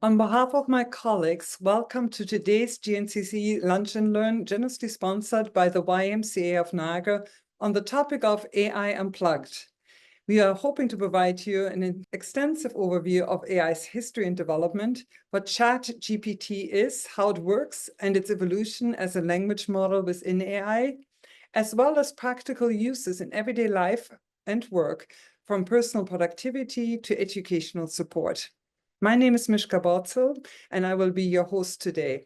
On behalf of my colleagues, welcome to today's GNCC Lunch and Learn, generously sponsored by the YMCA of Niagara on the topic of AI Unplugged. We are hoping to provide you an extensive overview of AI's history and development, what ChatGPT is, how it works, and its evolution as a language model within AI, as well as practical uses in everyday life and work, from personal productivity to educational support. My name is Mishka Borzel, and I will be your host today.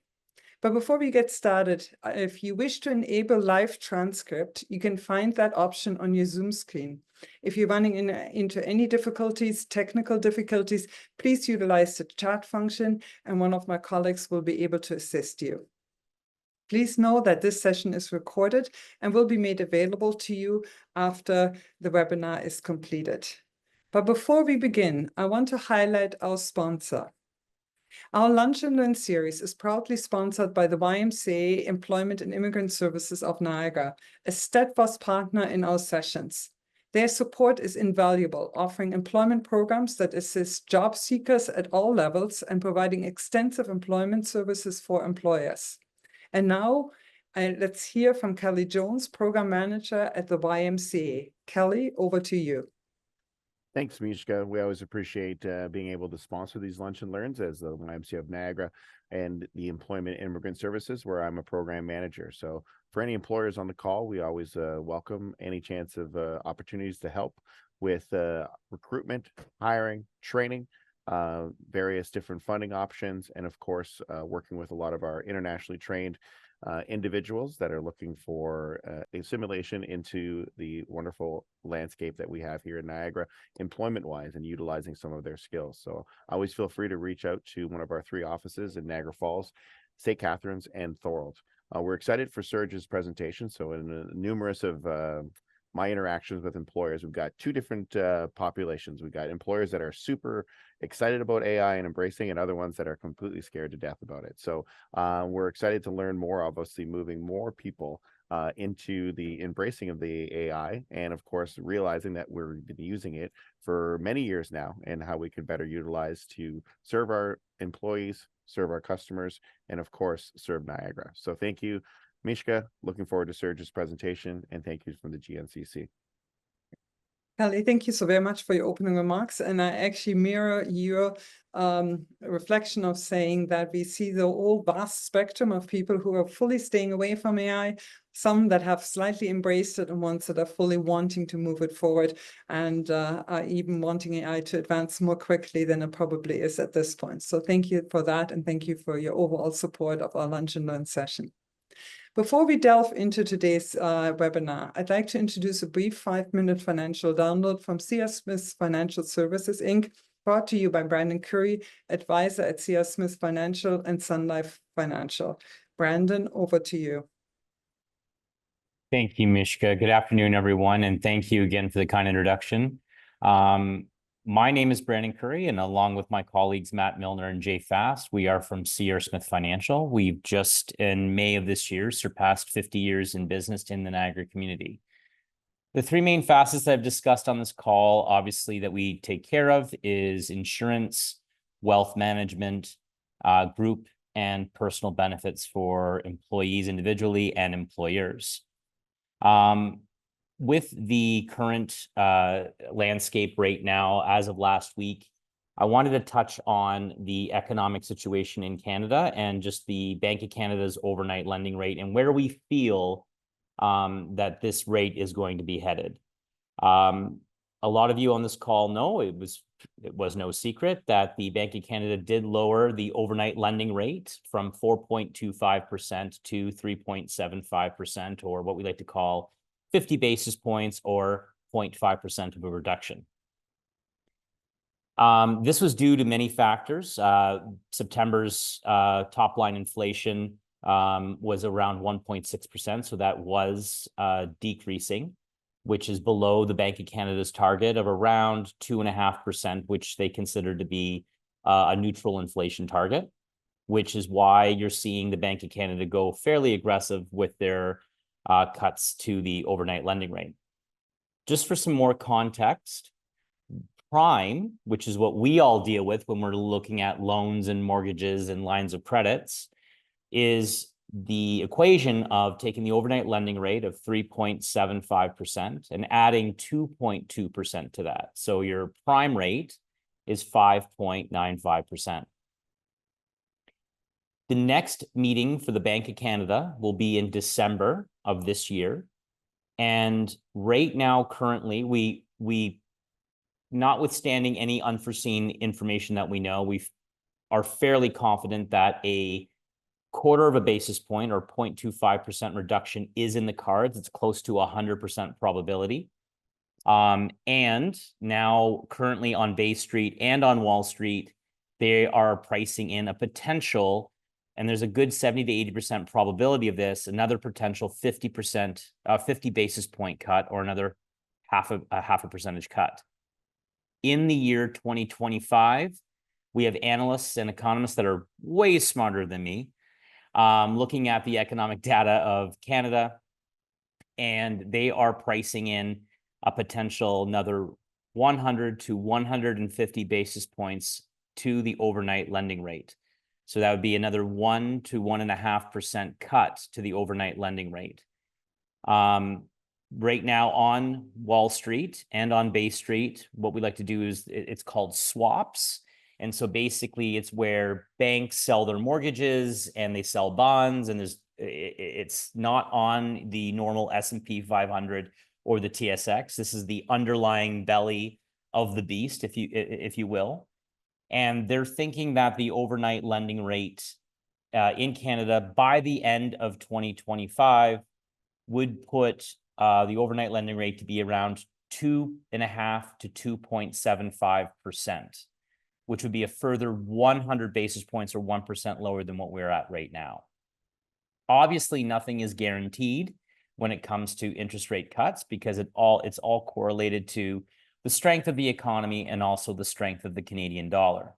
But before we get started, if you wish to enable live transcript, you can find that option on your Zoom screen. If you're running into any difficulties, technical difficulties, please utilize the chat function, and one of my colleagues will be able to assist you. Please know that this session is recorded and will be made available to you after the webinar is completed. But before we begin, I want to highlight our sponsor. Our Lunch and Learn series is proudly sponsored by the YMCA Employment and Immigrant Services of Niagara, a steadfast partner in our sessions. Their support is invaluable, offering employment programs that assist job seekers at all levels and providing extensive employment services for employers. And now, let's hear from Kelly Jones, Program Manager at the YMCA. Kelly, over to you. Thanks, Mishka. We always appreciate being able to sponsor these Lunch and Learns as the YMCA of Niagara and the Employment and Immigrant Services, where I'm a program manager. So for any employers on the call, we always welcome any chance of opportunities to help with recruitment, hiring, training, various different funding options, and of course, working with a lot of our internationally trained individuals that are looking for assimilation into the wonderful landscape that we have here in Niagara, employment-wise, and utilizing some of their skills. So always feel free to reach out to one of our 3 offices in Niagara Falls, St. Catharines, and Thorold. We're excited for Serge's presentation. So in numerous of my interactions with employers, we've got 2 different populations. We've got employers that are super excited about AI and embracing, and other ones that are completely scared to death about it. So we're excited to learn more, obviously moving more people into the embracing of the AI, and of course, realizing that we've been using it for many years now, and how we could better utilize to serve our employees, serve our customers, and of course, serve Niagara. So thank you, Mishka. Looking forward to Serge's presentation, and thank you from the GNCC. Kelly, thank you so very much for your opening remarks. And I actually mirror your reflection of saying that we see the whole vast spectrum of people who are fully staying away from AI, some that have slightly embraced it, and ones that are fully wanting to move it forward, and are even wanting AI to advance more quickly than it probably is at this point. So thank you for that, and thank you for your overall support of our Lunch and Learn session. Before we delve into today's webinar, I'd like to introduce a brief 5-minute financial download from C.R. Smith Financial Services, Inc., brought to you by Brandon Curry, advisor at C.R. Smith Financial and Sun Life Financial. Brandon, over to you. Thank you, Mishka. Good afternoon, everyone, and thank you again for the kind introduction. My name is Brandon Curry, and along with my colleagues Matt Milner and Jay Fast, we are from C.R. Smith Financial. We've just in May of this year surpassed 50 years in business in the Niagara community. The 3 main facets that I've discussed on this call, obviously, that we take care of is insurance, wealth management, group and personal benefits for employees individually and employers. With the current landscape right now, as of last week, I wanted to touch on the economic situation in Canada and just the Bank of Canada's overnight lending rate and where we feel that this rate is going to be headed. A lot of you on this call know it was no secret that the Bank of Canada did lower the overnight lending rate from 4.25% to 3.75%, or what we like to call 50 basis points, or 0.5% of a reduction. This was due to many factors. September's top line inflation was around 1.6%, so that was decreasing, which is below the Bank of Canada's target of around 2.5%, which they consider to be a neutral inflation target, which is why you're seeing the Bank of Canada go fairly aggressive with their cuts to the overnight lending rate. Just for some more context, prime, which is what we all deal with when we're looking at loans and mortgages and lines of credits, is the equation of taking the overnight lending rate of 3.75% and adding 2.2% to that. So your prime rate is 5.95%. The next meeting for the Bank of Canada will be in December of this year. And right now, currently, we notwithstanding any unforeseen information that we know, we are fairly confident that a quarter of a basis point or 0.25% reduction is in the cards. It's close to 100% probability. And now currently on Bay Street and on Wall Street, they are pricing in a potential, and there's a good 70 to 80% probability of this, another potential 50 basis point cut, or another half a percentage cut. In the year 2025, we have analysts and economists that are way smarter than me, looking at the economic data of Canada, and they are pricing in a potential another 100 to 150 basis points to the overnight lending rate. So that would be another 1 to 1.5% cut to the overnight lending rate. Right now on Wall Street and on Bay Street, what we like to do is it's called swaps. And so basically it's where banks sell their mortgages and they sell bonds, and it's not on the normal S&P 500 or the TSX. This is the underlying belly of the beast, if you will. And they're thinking that the overnight lending rate in Canada by the end of 2025 would put the overnight lending rate to be around 2.5 to 2.75%, which would be a further 100 basis points or 1% lower than what we're at right now. Obviously, nothing is guaranteed when it comes to interest rate cuts, because it's all correlated to the strength of the economy and also the strength of the Canadian dollar.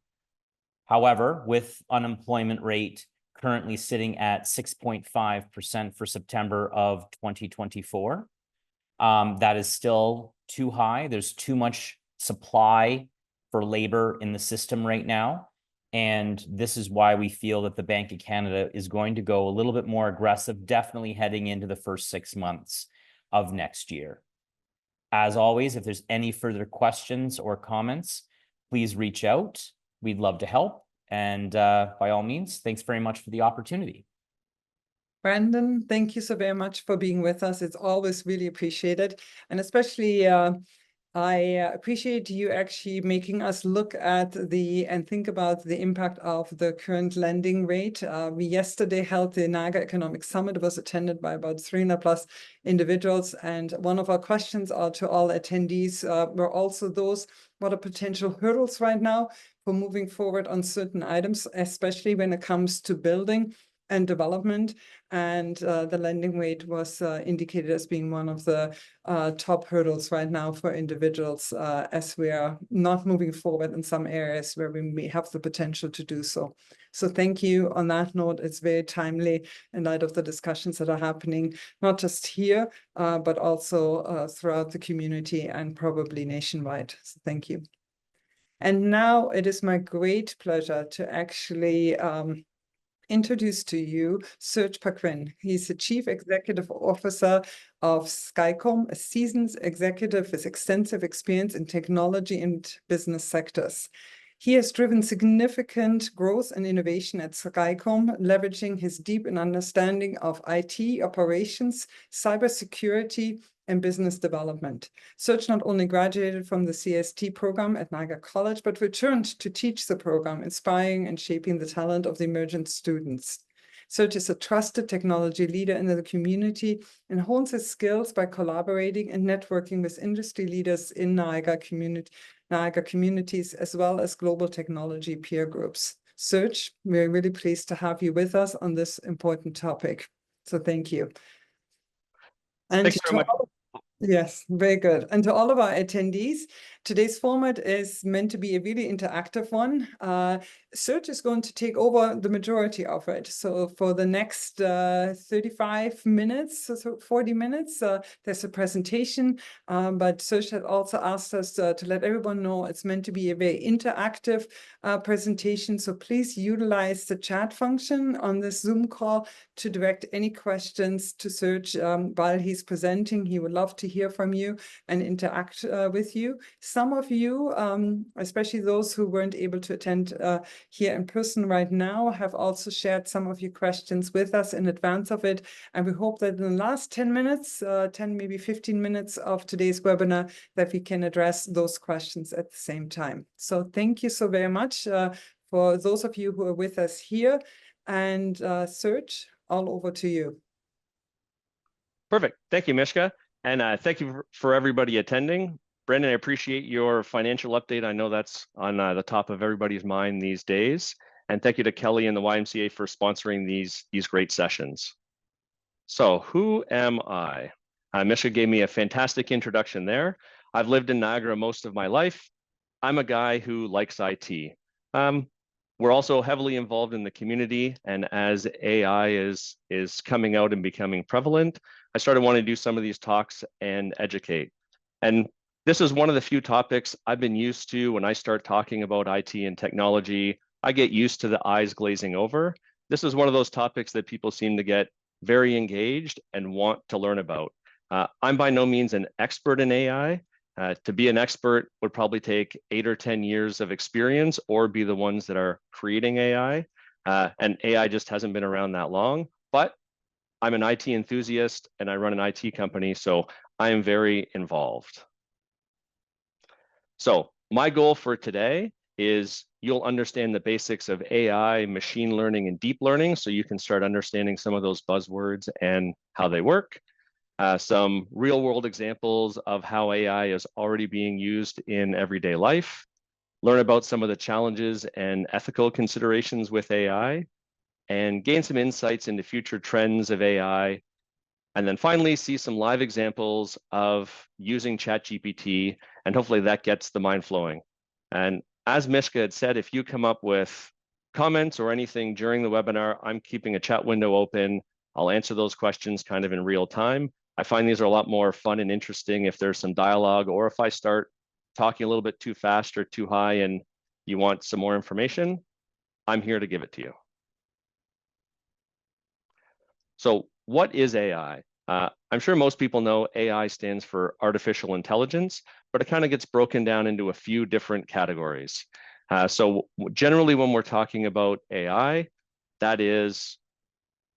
However, with unemployment rate currently sitting at 6.5% for September of 2024, that is still too high. There's too much supply for labor in the system right now. And this is why we feel that the Bank of Canada is going to go a little bit more aggressive, definitely heading into the first 6 months of next year. As always, if there's any further questions or comments, please reach out. We'd love to help. And by all means, thanks very much for the opportunity. Brandon, thank you so very much for being with us. It's always really appreciated. And especially I appreciate you actually making us look at and think about the impact of the current lending rate. We yesterday held the Niagara Economic Summit. It was attended by about 300 plus individuals. And one of our questions to all attendees were also those, what are potential hurdles right now for moving forward on certain items, especially when it comes to building and development. And the lending rate was indicated as being one of the top hurdles right now for individuals, as we are not moving forward in some areas where we may have the potential to do so. So thank you. On that note, it's very timely in light of the discussions that are happening, not just here, but also throughout the community and probably nationwide. So thank you. And now it is my great pleasure to actually introduce to you Serge Paquin. He's the Chief Executive Officer of Skycomp, a seasoned executive with extensive experience in technology and business sectors. He has driven significant growth and innovation at Skycomp, leveraging his deep understanding of IT operations, cybersecurity, and business development. Serge not only graduated from the CST program at Niagara College, but returned to teach the program, inspiring and shaping the talent of the emergent students. Serge is a trusted technology leader in the community and hones his skills by collaborating and networking with industry leaders in Niagara communities, as well as global technology peer groups. Serge, we're really pleased to have you with us on this important topic. So thank you. And thanks very much. Yes, very good. And to all of our attendees, Today's format is meant to be a really interactive one. Serge is going to take over the majority of it. So for the next 35 minutes, so 40 minutes, there's a presentation. But Serge had also asked us to let everyone know it's meant to be a very interactive presentation. So please utilize the chat function on this Zoom call to direct any questions to Serge while he's presenting. He would love to hear from you and interact with you. Some of you, especially those who weren't able to attend here in person right now, have also shared some of your questions with us in advance of it. And we hope that in the last 10 minutes, 10, maybe 15 minutes of today's webinar, that we can address those questions at the same time. So thank you so very much for those of you who are with us here. And Serge, all over to you. Perfect. Thank you, Mishka. And thank you for everybody attending. Brendan, I appreciate your financial update. I know that's on the top of everybody's mind these days. And thank you to Kelly and the YMCA for sponsoring these great sessions. So who am I? Mishka gave me a fantastic introduction there. I've lived in Niagara most of my life. I'm a guy who likes IT. We're also heavily involved in the community, and as AI is coming out and becoming prevalent, I started wanting to do some of these talks and educate. And this is one of the few topics I've been used to when I start talking about IT and technology. I get used to the eyes glazing over. This is one of those topics that people seem to get very engaged and want to learn about. I'm by no means an expert in AI. To be an expert would probably take 8 or 10 years of experience or be the ones that are creating AI. And AI just hasn't been around that long, but I'm an IT enthusiast and I run an IT company, so I am very involved. So my goal for today is you'll understand the basics of AI, machine learning, and deep learning, so you can start understanding some of those buzzwords and how they work. Some real world examples of how AI is already being used in everyday life, learn about some of the challenges and ethical considerations with AI, and gain some insights into future trends of AI. And then finally, see some live examples of using ChatGPT, and hopefully that gets the mind flowing. And as Mishka had said, if you come up with comments or anything during the webinar, I'm keeping a chat window open. I'll answer those questions kind of in real time. I find these are a lot more fun and interesting if there's some dialogue, or if I start talking a little bit too fast or too high and you want some more information, I'm here to give it to you. So what is AI? I'm sure most people know AI stands for artificial intelligence, but it kind of gets broken down into a few different categories. So generally when we're talking about AI, that is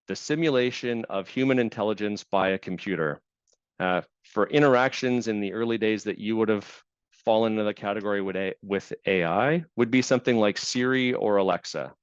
the simulation of human intelligence by a computer. For interactions in the early days that you would have fallen into the category with AI would be something like Siri or Alexa,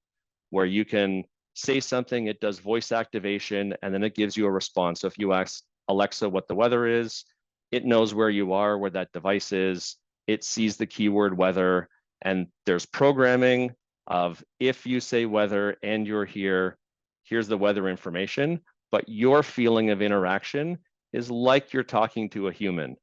where you can say something, it does voice activation, and then it gives you a response. So if you ask Alexa what the weather is, it knows where you are, where that device is, it sees the keyword weather, and there's programming of if you say weather and you're here, here's the weather information, but your feeling of interaction is like you're talking to a human.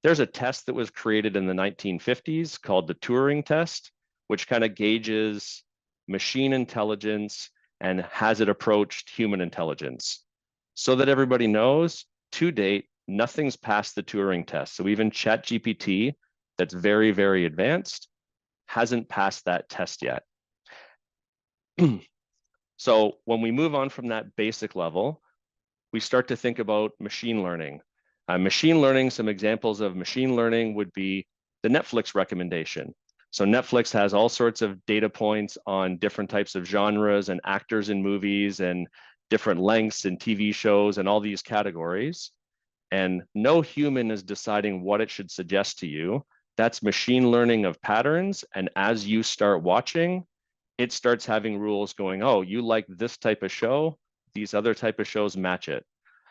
There's a test that was created in the 1950s called the Turing test, which kind of gauges machine intelligence and has it approached human intelligence. So that everybody knows, to date, nothing's passed the Turing test. So even ChatGPT, that's very, very advanced, hasn't passed that test yet. So when we move on from that basic level, we start to think about machine learning. Machine learning, some examples of machine learning would be the Netflix recommendation. So Netflix has all sorts of data points on different types of genres and actors in movies and different lengths in TV shows and all these categories. And no human is deciding what it should suggest to you. That's machine learning of patterns. And as you start watching, it starts having rules going, oh, you like this type of show, these other type of shows match it.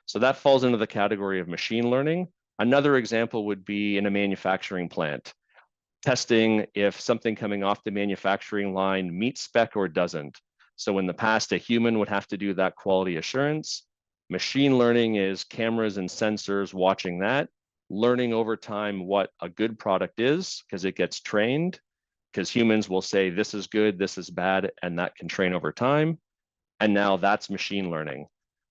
So that falls into the category of machine learning. Another example would be in a manufacturing plant, testing if something coming off the manufacturing line meets spec or doesn't. So in the past, a human would have to do that quality assurance. Machine learning is cameras and sensors watching that learning over time what a good product is, because it gets trained, because humans will say this is good, this is bad, and that can train over time. And now that's machine learning.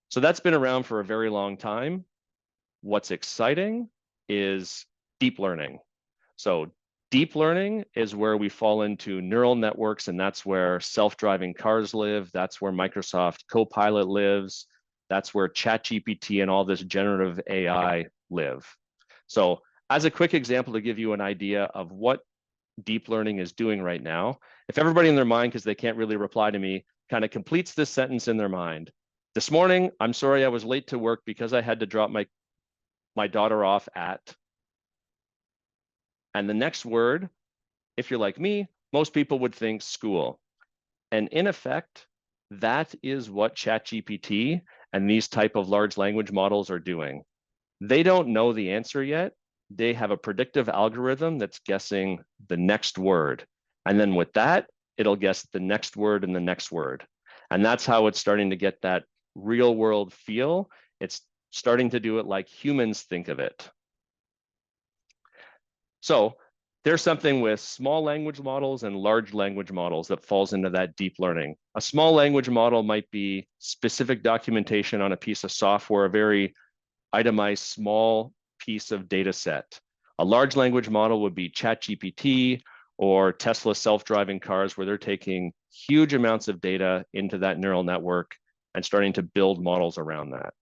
So that's been around for a very long time. What's exciting is deep learning. So deep learning is where we fall into neural networks, and that's where self-driving cars live. That's where Microsoft Copilot lives. That's where ChatGPT and all this generative AI live. So as a quick example to give you an idea of what deep learning is doing right now, if everybody in their mind, because they can't really reply to me, kind of completes this sentence in their mind. This morning, I'm sorry I was late to work because I had to drop my daughter off at. And the next word, if you're like me, most people would think school. And in effect, that is what ChatGPT and these type of large language models are doing. They don't know the answer yet. They have a predictive algorithm that's guessing the next word. And then with that, it'll guess the next word and the next word. And that's how it's starting to get that real world feel. It's starting to do it like humans think of it. So there's something with small language models and large language models that falls into that deep learning. A small language model might be specific documentation on a piece of software, a very itemized small piece of data set. A large language model would be ChatGPT or Tesla self-driving cars, where they're taking huge amounts of data into that neural network and starting to build models around that.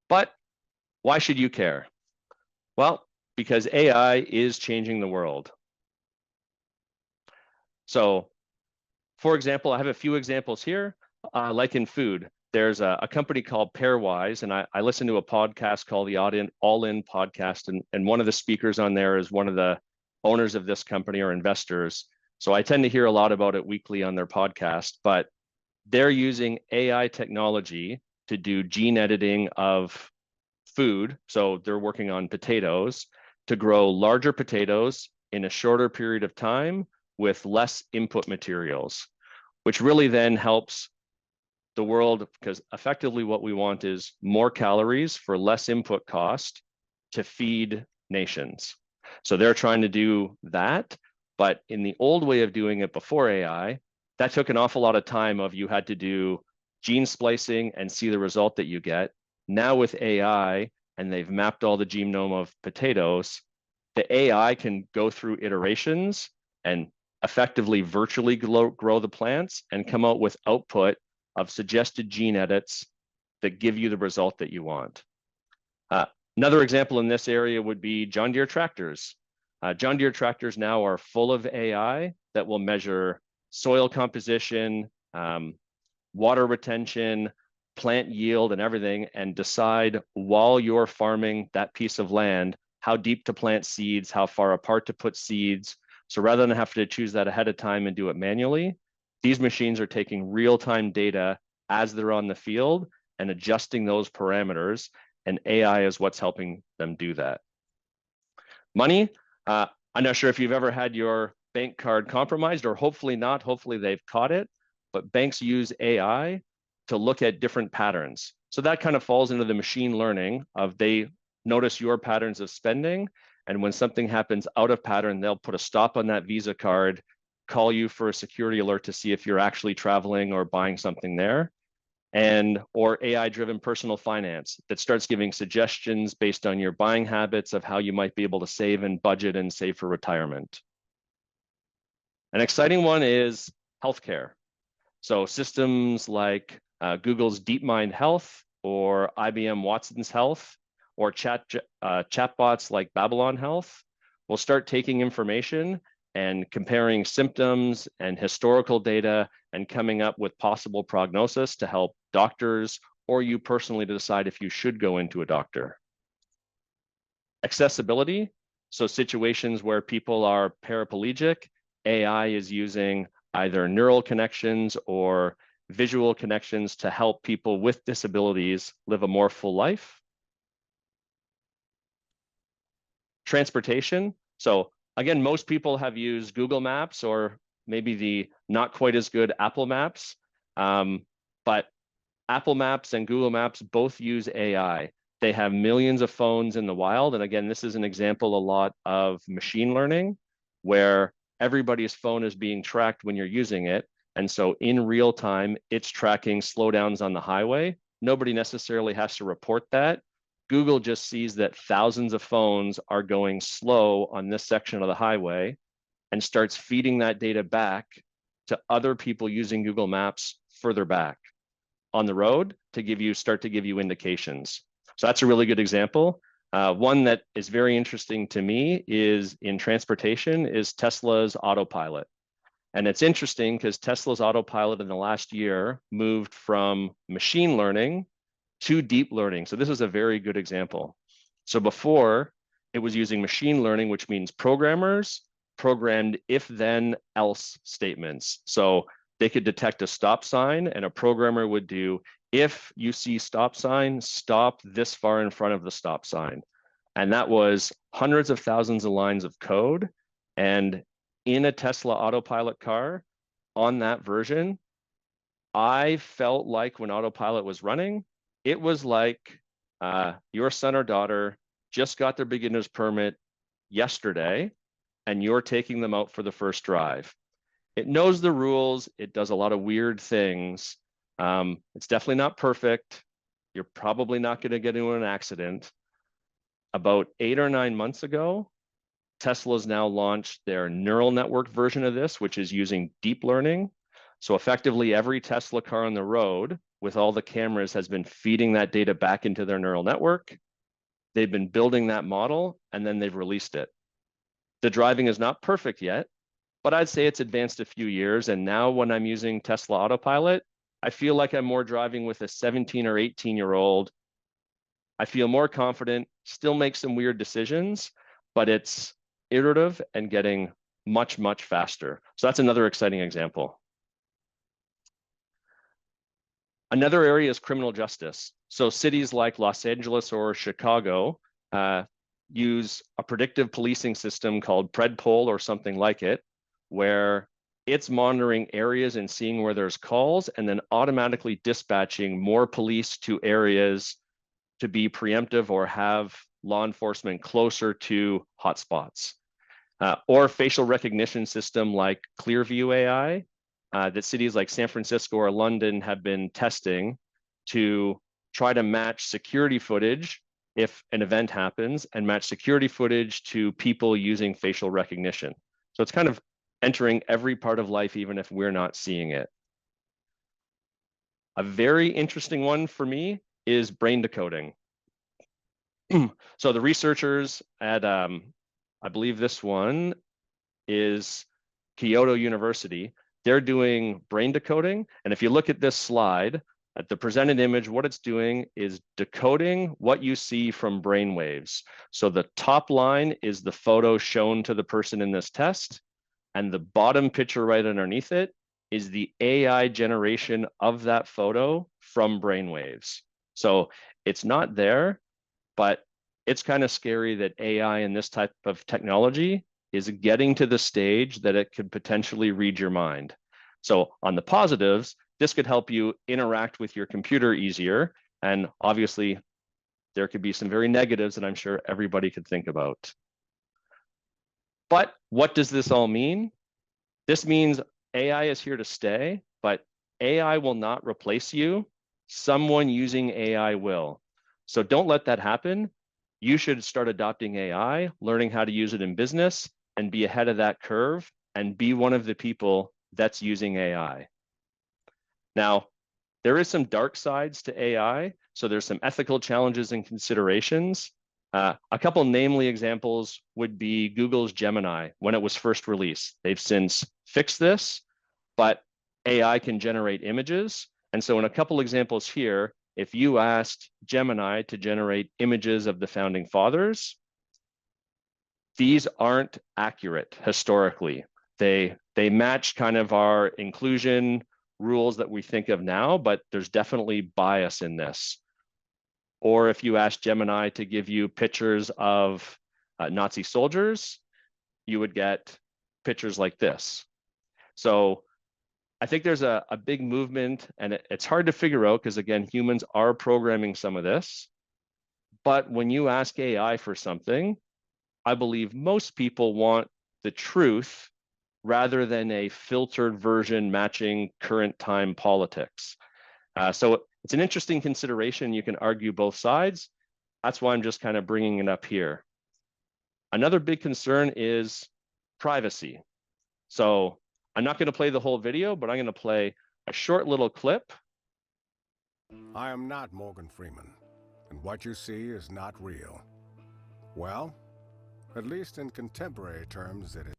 But why should you care? Well, because AI is changing the world. So, for example, I have a few examples here, like in food. There's a company called Pairwise, and I listen to a podcast called the All In podcast, and one of the speakers on there is one of the owners of this company or investors. So I tend to hear a lot about it weekly on their podcast, but they're using AI technology to do gene editing of food. So they're working on potatoes to grow larger potatoes in a shorter period of time with less input materials, which really then helps the world, because effectively what we want is more calories for less input cost to feed nations. So they're trying to do that, but in the old way of doing it before AI, that took an awful lot of time of you had to do gene splicing and see the result that you get. Now with AI, and they've mapped all the genome of potatoes, the AI can go through iterations and effectively virtually grow the plants and come out with output of suggested gene edits that give you the result that you want. Another example in this area would be John Deere tractors. John Deere tractors now are full of AI that will measure soil composition, water retention, plant yield, and everything, and decide while you're farming that piece of land, how deep to plant seeds, how far apart to put seeds. So rather than have to choose that ahead of time and do it manually, these machines are taking real-time data as they're on the field and adjusting those parameters, and AI is what's helping them do that. Money, I'm not sure if you've ever had your bank card compromised, or hopefully not, hopefully they've caught it, but banks use AI to look at different patterns. So that kind of falls into the machine learning of they notice your patterns of spending, and when something happens out of pattern, they'll put a stop on that Visa card, call you for a security alert to see if you're actually traveling or buying something there. Or AI-driven personal finance that starts giving suggestions based on your buying habits of how you might be able to save and budget and save for retirement. An exciting one is healthcare. So systems like Google's DeepMind Health or IBM Watson's Health or chatbots like Babylon Health will start taking information and comparing symptoms and historical data and coming up with possible prognosis to help doctors or you personally to decide if you should go into a doctor. Accessibility, so situations where people are paraplegic, AI is using either neural connections or visual connections to help people with disabilities live a more full life. Transportation, so again, most people have used Google Maps or maybe the not quite as good Apple Maps, but Apple Maps and Google Maps both use AI. They have millions of phones in the wild. And again, this is an example a lot of machine learning where everybody's phone is being tracked when you're using it. And so in real time, it's tracking slowdowns on the highway. Nobody necessarily has to report that. Google just sees that thousands of phones are going slow on this section of the highway and starts feeding that data back to other people using Google Maps further back on the road to start to give you indications. So that's a really good example. One that is very interesting to me is in transportation is Tesla's autopilot. And it's interesting because Tesla's autopilot in the last year moved from machine learning to deep learning. So this is a very good example. So before it was using machine learning, which means programmers programmed if then else statements. So they could detect a stop sign and a programmer would do, if you see stop sign, stop this far in front of the stop sign. And that was hundreds of thousands of lines of code. And in a Tesla autopilot car on that version, I felt like when autopilot was running, it was like your son or daughter just got their beginner's permit yesterday and you're taking them out for the first drive. It knows the rules. It does a lot of weird things. It's definitely not perfect. You're probably not going to get into an accident. About 8 or 9 months ago, Tesla's now launched their neural network version of this, which is using deep learning. So effectively, every Tesla car on the road with all the cameras has been feeding that data back into their neural network. They've been building that model, and then they've released it. The driving is not perfect yet, but I'd say it's advanced a few years. And now when I'm using Tesla Autopilot, I feel like I'm more driving with a 17 or 18-year-old. I feel more confident, still make some weird decisions, but it's iterative and getting much, much faster. So that's another exciting example. Another area is criminal justice. So cities like Los Angeles or Chicago use a predictive policing system called PredPol or something like it, where it's monitoring areas and seeing where there's calls and then automatically dispatching more police to areas to be preemptive or have law enforcement closer to hotspots. Or facial recognition system like Clearview AI that cities like San Francisco or London have been testing to try to match security footage if an event happens and match security footage to people using facial recognition. So it's kind of entering every part of life, even if we're not seeing it. A very interesting one for me is brain decoding. So the researchers at, I believe this one is Kyoto University, they're doing brain decoding. And if you look at this slide, at the presented image, what it's doing is decoding what you see from brain waves. So the top line is the photo shown to the person in this test, and the bottom picture right underneath it is the AI generation of that photo from brain waves. So it's not there, but it's kind of scary that AI and this type of technology is getting to the stage that it could potentially read your mind. So on the positives, this could help you interact with your computer easier. And obviously, there could be some very negatives that I'm sure everybody could think about. But what does this all mean? This means AI is here to stay, but AI will not replace you. Someone using AI will. So don't let that happen. You should start adopting AI, learning how to use it in business, and be ahead of that curve and be one of the people that's using AI. Now, there is some dark sides to AI. So there's some ethical challenges and considerations. A couple namely examples would be Google's Gemini when it was first released. They've since fixed this, but AI can generate images. And so in a couple examples here, if you asked Gemini to generate images of the founding fathers, these aren't accurate historically. They match kind of our inclusion rules that we think of now, but there's definitely bias in this. Or if you ask Gemini to give you pictures of Nazi soldiers, you would get pictures like this. So I think there's a big movement, and it's hard to figure out because, again, humans are programming some of this. But when you ask AI for something, I believe most people want the truth rather than a filtered version matching current time politics. So it's an interesting consideration. You can argue both sides. That's why I'm just kind of bringing it up here. Another big concern is privacy. So I'm not going to play the whole video, but I'm going to play a short little clip. I am not Morgan Freeman, and what you see is not real. Well, at least in contemporary terms, it is.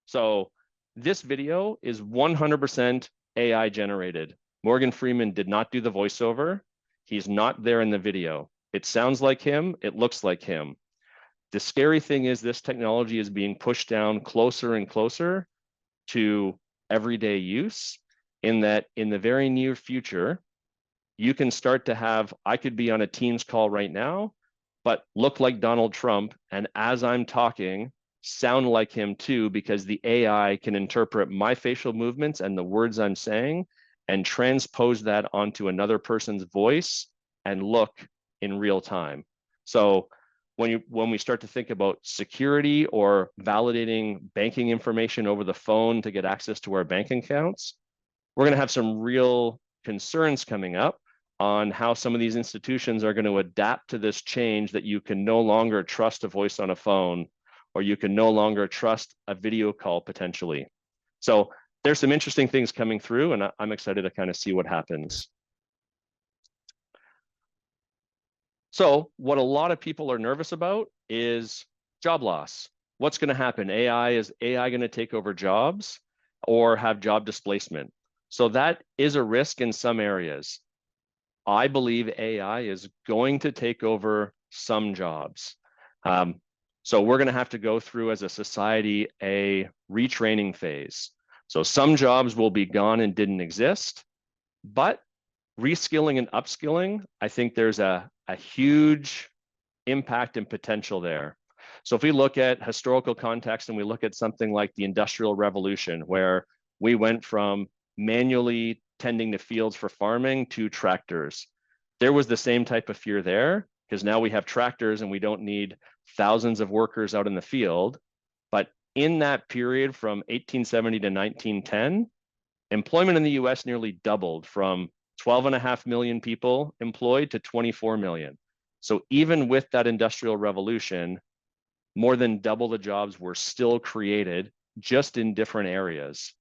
So this video is 100% AI generated. Morgan Freeman did not do the voiceover. He's not there in the video. It sounds like him. It looks like him. The scary thing is this technology is being pushed down closer and closer to everyday use, in that in the very near future, you can start to have, I could be on a Teams call right now, but look like Donald Trump. And as I'm talking, sound like him too, because the AI can interpret my facial movements and the words I'm saying and transpose that onto another person's voice and look in real time. So when we start to think about security or validating banking information over the phone to get access to our bank accounts, we're going to have some real concerns coming up on how some of these institutions are going to adapt to this change, that you can no longer trust a voice on a phone, or you can no longer trust a video call potentially. So there's some interesting things coming through, and I'm excited to kind of see what happens. So what a lot of people are nervous about is job loss. What's going to happen? Is AI going to take over jobs or have job displacement? So that is a risk in some areas. I believe AI is going to take over some jobs. So we're going to have to go through as a society a retraining phase. So some jobs will be gone and didn't exist, but reskilling and upskilling, I think there's a huge impact and potential there. So if we look at historical context and we look at something like the Industrial Revolution, where we went from manually tending to fields for farming to tractors, there was the same type of fear there, because now we have tractors and we don't need thousands of workers out in the field. But in that period from 1870 to 1910, employment in the US nearly doubled from 12.5 million people employed to 24 million. So even with that industrial revolution, more than double the jobs were still created, just in different areas.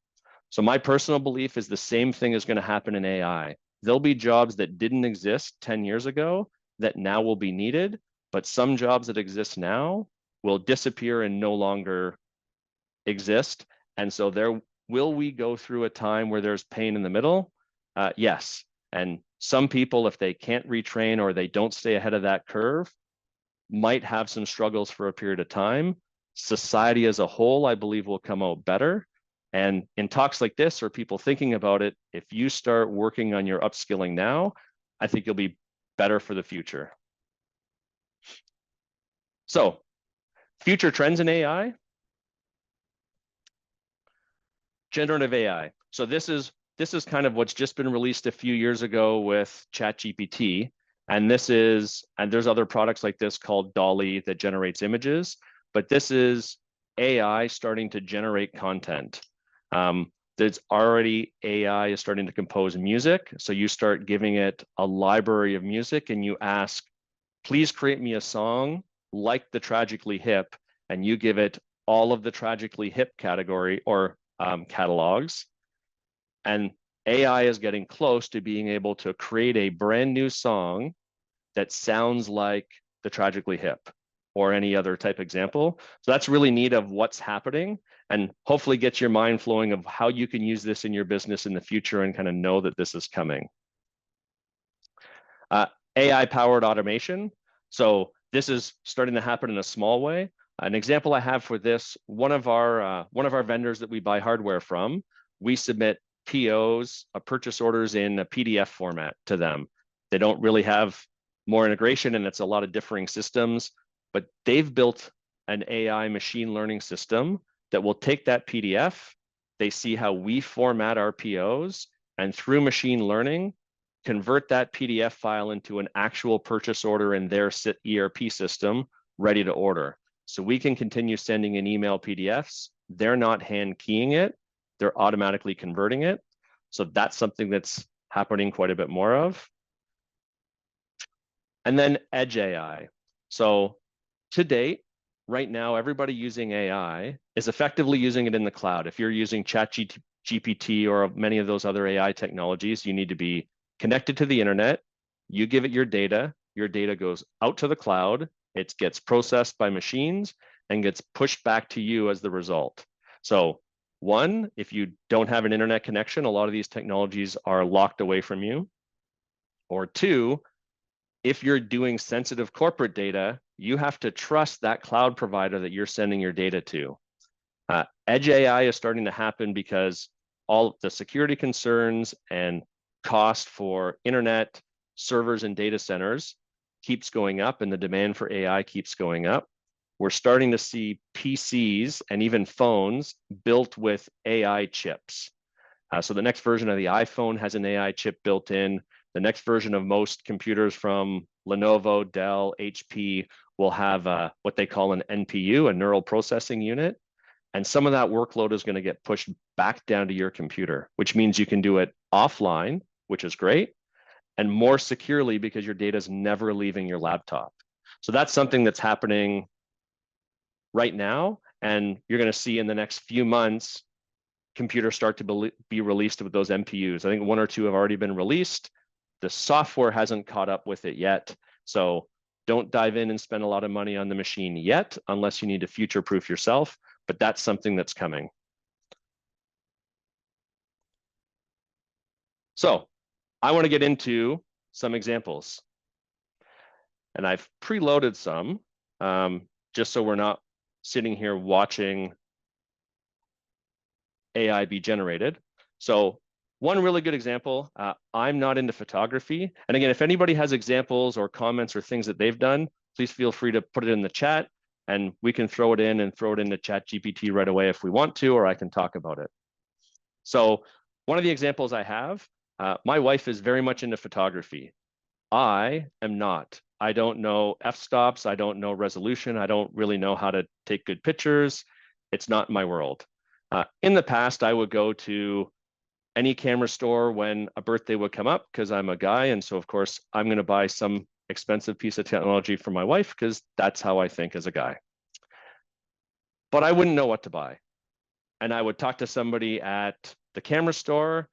So my personal belief is the same thing is going to happen in AI. There'll be jobs that didn't exist 10 years ago that now will be needed, but some jobs that exist now will disappear and no longer exist. And so will we go through a time where there's pain in the middle? Yes. And some people, if they can't retrain or they don't stay ahead of that curve, might have some struggles for a period of time. Society as a whole, I believe, will come out better. And in talks like this, or people thinking about it, if you start working on your upskilling now, I think you'll be better for the future. So, future trends in AI. Generative AI. So this is kind of what's just been released a few years ago with ChatGPT. And there's other products like this called Dolly that generates images, but this is AI starting to generate content. There's already AI is starting to compose music. So you start giving it a library of music and you ask, please create me a song like the Tragically Hip, and you give it all of the Tragically Hip category or catalogs. And AI is getting close to being able to create a brand new song that sounds like the Tragically Hip or any other type example. So that's really neat of what's happening, and hopefully gets your mind flowing of how you can use this in your business in the future and kind of know that this is coming. AI-powered automation. So this is starting to happen in a small way. An example I have for this, one of our vendors that we buy hardware from, we submit POs, purchase orders in a PDF format to them. They don't really have more integration, and it's a lot of differing systems, but they've built an AI machine learning system that will take that PDF, they see how we format our POs, and through machine learning, convert that PDF file into an actual purchase order in their ERP system, ready to order. So we can continue sending in email PDFs. They're not hand keying it, they're automatically converting it. So that's something that's happening quite a bit more of. And then Edge AI. So to date, right now, everybody using AI is effectively using it in the cloud. If you're using ChatGPT or many of those other AI technologies, you need to be connected to the internet. You give it your data goes out to the cloud, it gets processed by machines and gets pushed back to you as the result. So one, if you don't have an internet connection, a lot of these technologies are locked away from you. Or two, if you're doing sensitive corporate data, you have to trust that cloud provider that you're sending your data to. Edge AI is starting to happen because all the security concerns and cost for internet servers and data centers keeps going up, and the demand for AI keeps going up. We're starting to see PCs and even phones built with AI chips. So the next version of the iPhone has an AI chip built in. The next version of most computers from Lenovo, Dell, HP will have what they call an NPU, a neural processing unit. And some of that workload is going to get pushed back down to your computer, which means you can do it offline, which is great, and more securely because your data is never leaving your laptop. So that's something that's happening right now. And you're going to see in the next few months, computers start to be released with those NPUs. I think 1 or 2 have already been released. The software hasn't caught up with it yet. So don't dive in and spend a lot of money on the machine yet, unless you need to future-proof yourself, but that's something that's coming. So I want to get into some examples. And I've preloaded some, just so we're not sitting here watching AI be generated. So one really good example, I'm not into photography. And again, if anybody has examples or comments or things that they've done, please feel free to put it in the chat and we can throw it in and throw it into ChatGPT right away if we want to, or I can talk about it. So one of the examples I have, my wife is very much into photography. I am not. I don't know f-stops. I don't know resolution. I don't really know how to take good pictures. It's not my world. In the past, I would go to any camera store when a birthday would come up because I'm a guy. And so, of course, I'm going to buy some expensive piece of technology for my wife because that's how I think as a guy. But I wouldn't know what to buy. And I would talk to somebody at the camera store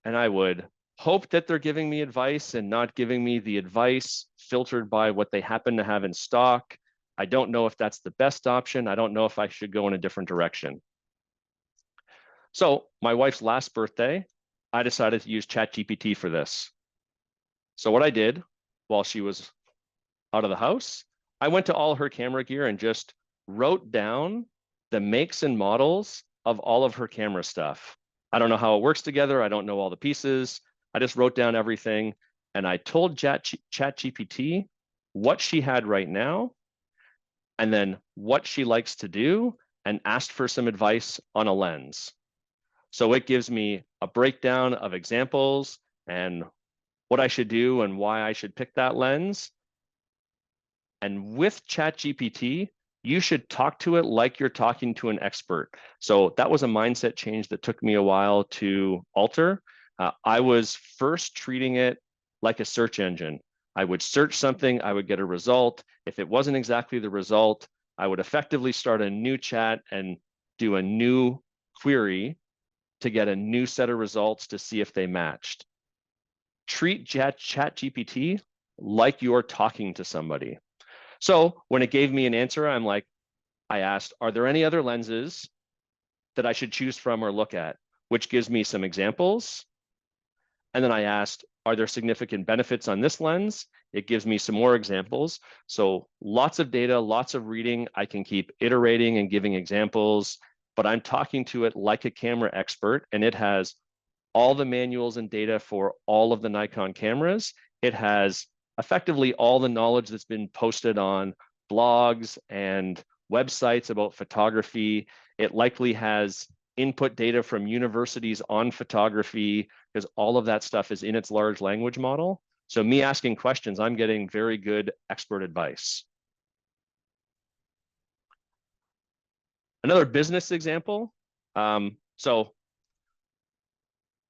and I would hope that they're giving me advice and not giving me the advice filtered by what they happen to have in stock. I don't know if that's the best option. I don't know if I should go in a different direction. So my wife's last birthday, I decided to use ChatGPT for this. So what I did while she was out of the house, I went to all her camera gear and just wrote down the makes and models of all of her camera stuff. I don't know how it works together. I don't know all the pieces. I just wrote down everything and I told ChatGPT what she had right now and then what she likes to do and asked for some advice on a lens. So it gives me a breakdown of examples and what I should do and why I should pick that lens. And with ChatGPT, you should talk to it like you're talking to an expert. So that was a mindset change that took me a while to alter. I was first treating it like a search engine. I would search something, I would get a result. If it wasn't exactly the result, I would effectively start a new chat and do a new query to get a new set of results to see if they matched. Treat ChatGPT like you're talking to somebody. So when it gave me an answer, I asked, are there any other lenses that I should choose from or look at? Which gives me some examples. And then I asked, are there significant benefits on this lens? It gives me some more examples. So lots of data, lots of reading. I can keep iterating and giving examples, but I'm talking to it like a camera expert, and it has all the manuals and data for all of the Nikon cameras. It has effectively all the knowledge that's been posted on blogs and websites about photography. It likely has input data from universities on photography, because all of that stuff is in its large language model. So me asking questions, I'm getting very good expert advice. Another business example. So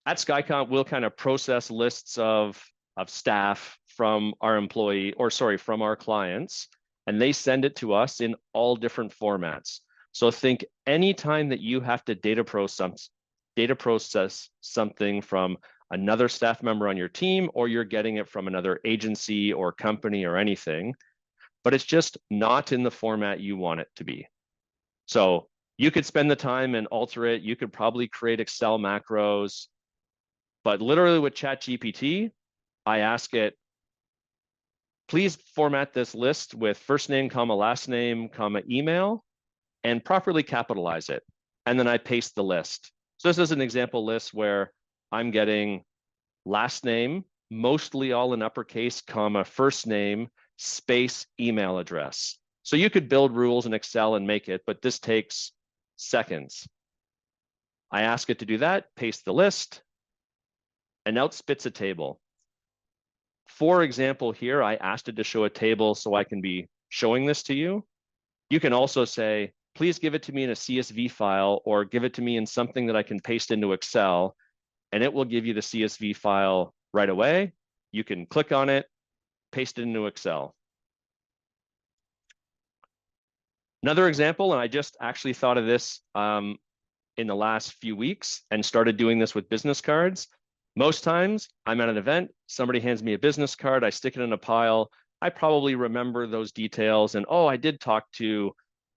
at Skycomp, we'll kind of process lists of staff from our from our clients, and they send it to us in all different formats. So think anytime that you have to data process something from another staff member on your team, or you're getting it from another agency or company or anything, but it's just not in the format you want it to be. So you could spend the time and alter it. You could probably create Excel macros, but literally with ChatGPT, I ask it, please format this list with first name, comma, last name, comma, email, and properly capitalize it. And then I paste the list. So this is an example list where I'm getting last name, mostly all in uppercase, comma, first name, space, email address. So you could build rules in Excel and make it, but this takes seconds. I ask it to do that, paste the list, and out spits a table. For example, here, I asked it to show a table so I can be showing this to you. You can also say, please give it to me in a CSV file, or give it to me in something that I can paste into Excel, and it will give you the CSV file right away. You can click on it, paste it into Excel. Another example, and I just actually thought of this in the last few weeks and started doing this with business cards. Most times I'm at an event, somebody hands me a business card, I stick it in a pile. I probably remember those details and, oh, I did talk to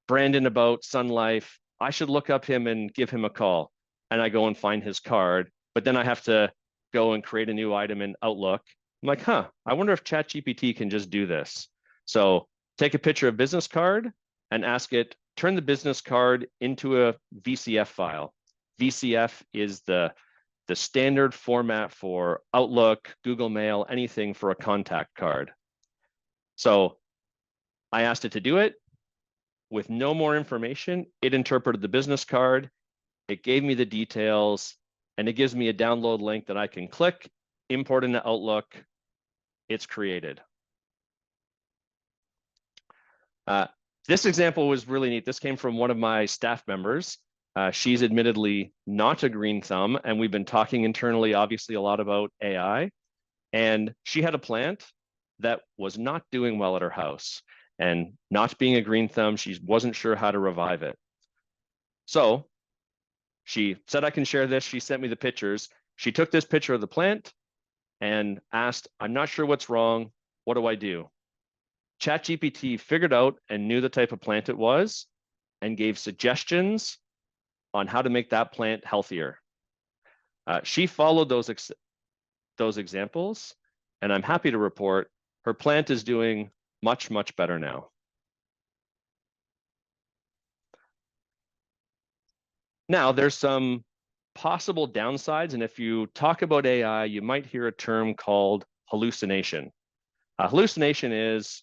Brandon about Sun Life. I should look up him and give him a call. And I go and find his card, but then I have to go and create a new item in Outlook. I'm like, I wonder if ChatGPT can just do this. So take a picture of business card and ask it, turn the business card into a VCF file. VCF is the standard format for Outlook, Google Mail, anything for a contact card. So I asked it to do it. With no more information, it interpreted the business card, it gave me the details, and it gives me a download link that I can click, import into Outlook. It's created. This example was really neat. This came from one of my staff members. She's admittedly not a green thumb, and we've been talking internally, obviously, a lot about AI. And she had a plant that was not doing well at her house. And not being a green thumb, she wasn't sure how to revive it. So she said, I can share this. She sent me the pictures. She took this picture of the plant and asked, I'm not sure what's wrong. What do I do? ChatGPT figured out and knew the type of plant it was and gave suggestions on how to make that plant healthier. She followed those examples, and I'm happy to report her plant is doing much, much better now. Now, there's some possible downsides, and if you talk about AI, you might hear a term called hallucination. Hallucination is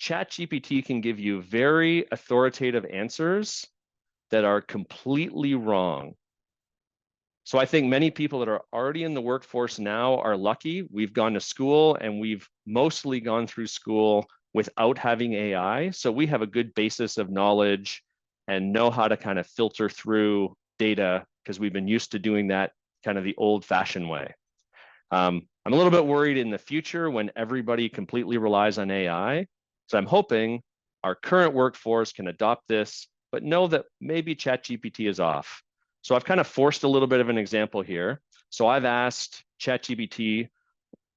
ChatGPT can give you very authoritative answers that are completely wrong. So I think many people that are already in the workforce now are lucky. We've gone to school and we've mostly gone through school without having AI. So we have a good basis of knowledge and know how to kind of filter through data because we've been used to doing that kind of the old-fashioned way. I'm a little bit worried in the future when everybody completely relies on AI. So I'm hoping our current workforce can adopt this, but know that maybe ChatGPT is off. So I've kind of forced a little bit of an example here. So I've asked ChatGPT,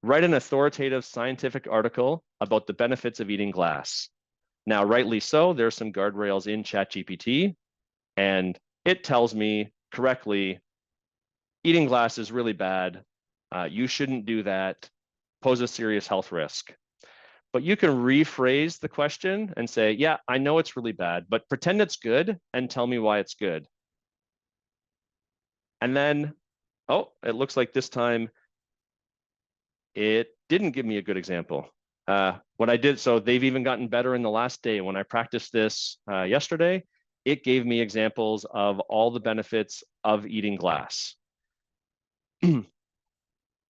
write an authoritative scientific article about the benefits of eating glass. Now, rightly so, there's some guardrails in ChatGPT, and it tells me correctly, eating glass is really bad. You shouldn't do that, pose a serious health risk. But you can rephrase the question and say, yeah, I know it's really bad, but pretend it's good and tell me why it's good. And then, oh, it looks like this time it didn't give me a good example. What I did, so they've even gotten better in the last day. When I practiced this yesterday, it gave me examples of all the benefits of eating glass.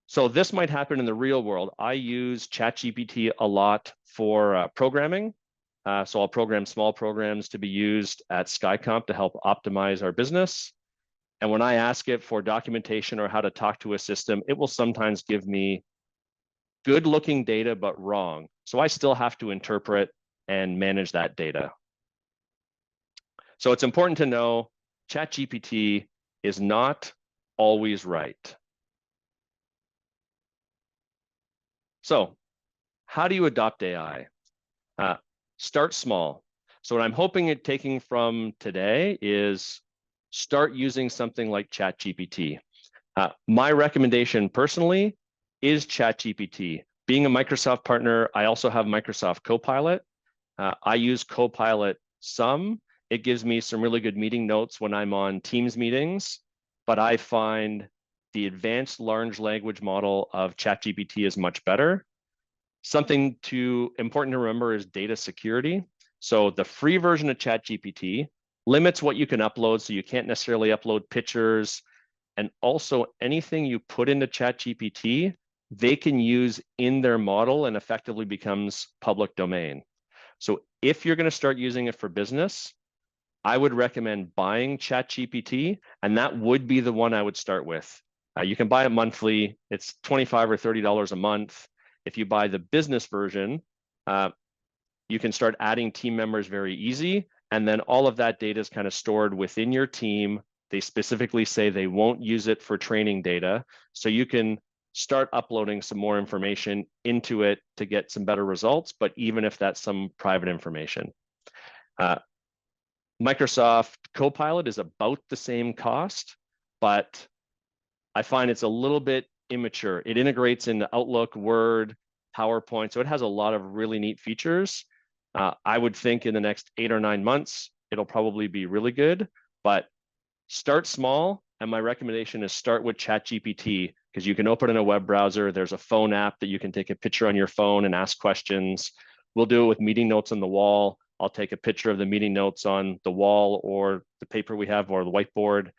So this might happen in the real world. I use ChatGPT a lot for programming. So I'll program small programs to be used at Skycomp to help optimize our business. And when I ask it for documentation or how to talk to a system, it will sometimes give me good looking data, but wrong. So I still have to interpret and manage that data. So it's important to know ChatGPT is not always right. So how do you adopt AI? Start small. So what I'm hoping it taking from today is start using something like ChatGPT. My recommendation personally is ChatGPT. Being a Microsoft partner, I also have Microsoft Copilot. I use Copilot some. It gives me some really good meeting notes when I'm on Teams meetings, but I find the advanced large language model of ChatGPT is much better. Something important to remember is data security. So the free version of ChatGPT limits what you can upload, so you can't necessarily upload pictures. And also anything you put into ChatGPT, they can use in their model and effectively becomes public domain. So if you're going to start using it for business, I would recommend buying ChatGPT, and that would be the one I would start with. You can buy it monthly. It's $25 or $30 a month. If you buy the business version, you can start adding team members very easy. And then all of that data is kind of stored within your team. They specifically say they won't use it for training data. So you can start uploading some more information into it to get some better results, but even if that's some private information. Microsoft Copilot is about the same cost, but I find it's a little bit immature. It integrates into Outlook, Word, PowerPoint, so it has a lot of really neat features. I would think in the next 8 or 9 months, it'll probably be really good, but start small. And my recommendation is start with ChatGPT, because you can open in a web browser. There's a phone app that you can take a picture on your phone and ask questions. We'll do it with meeting notes on the wall. I'll take a picture of the meeting notes on the wall or the paper we have or the whiteboard.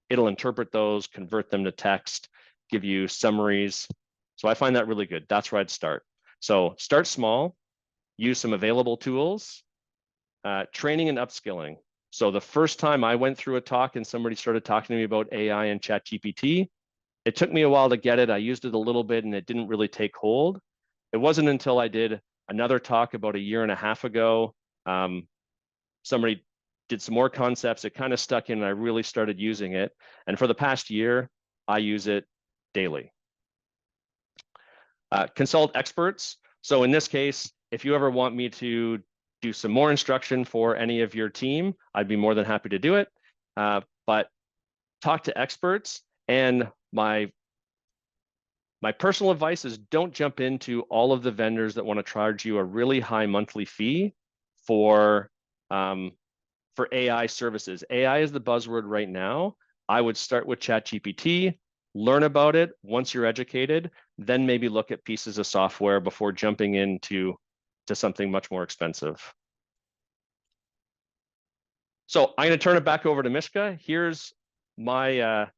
It'll interpret those, convert them to text, give you summaries. So I find that really good. That's where I'd start. So start small, use some available tools, training and upskilling. So the first time I went through a talk and somebody started talking to me about AI and ChatGPT, it took me a while to get it. I used it a little bit and it didn't really take hold. It wasn't until I did another talk about 1.5 years ago. Somebody did some more concepts. It kind of stuck in and I really started using it. And for the past year, I use it daily. Consult experts. So in this case, if you ever want me to do some more instruction for any of your team, I'd be more than happy to do it. But talk to experts. And my personal advice is don't jump into all of the vendors that want to charge you a really high monthly fee for AI services. AI is the buzzword right now. I would start with ChatGPT, learn about it. Once you're educated, then maybe look at pieces of software before jumping into something much more expensive. So I'm going to turn it back over to Mishka. Here's my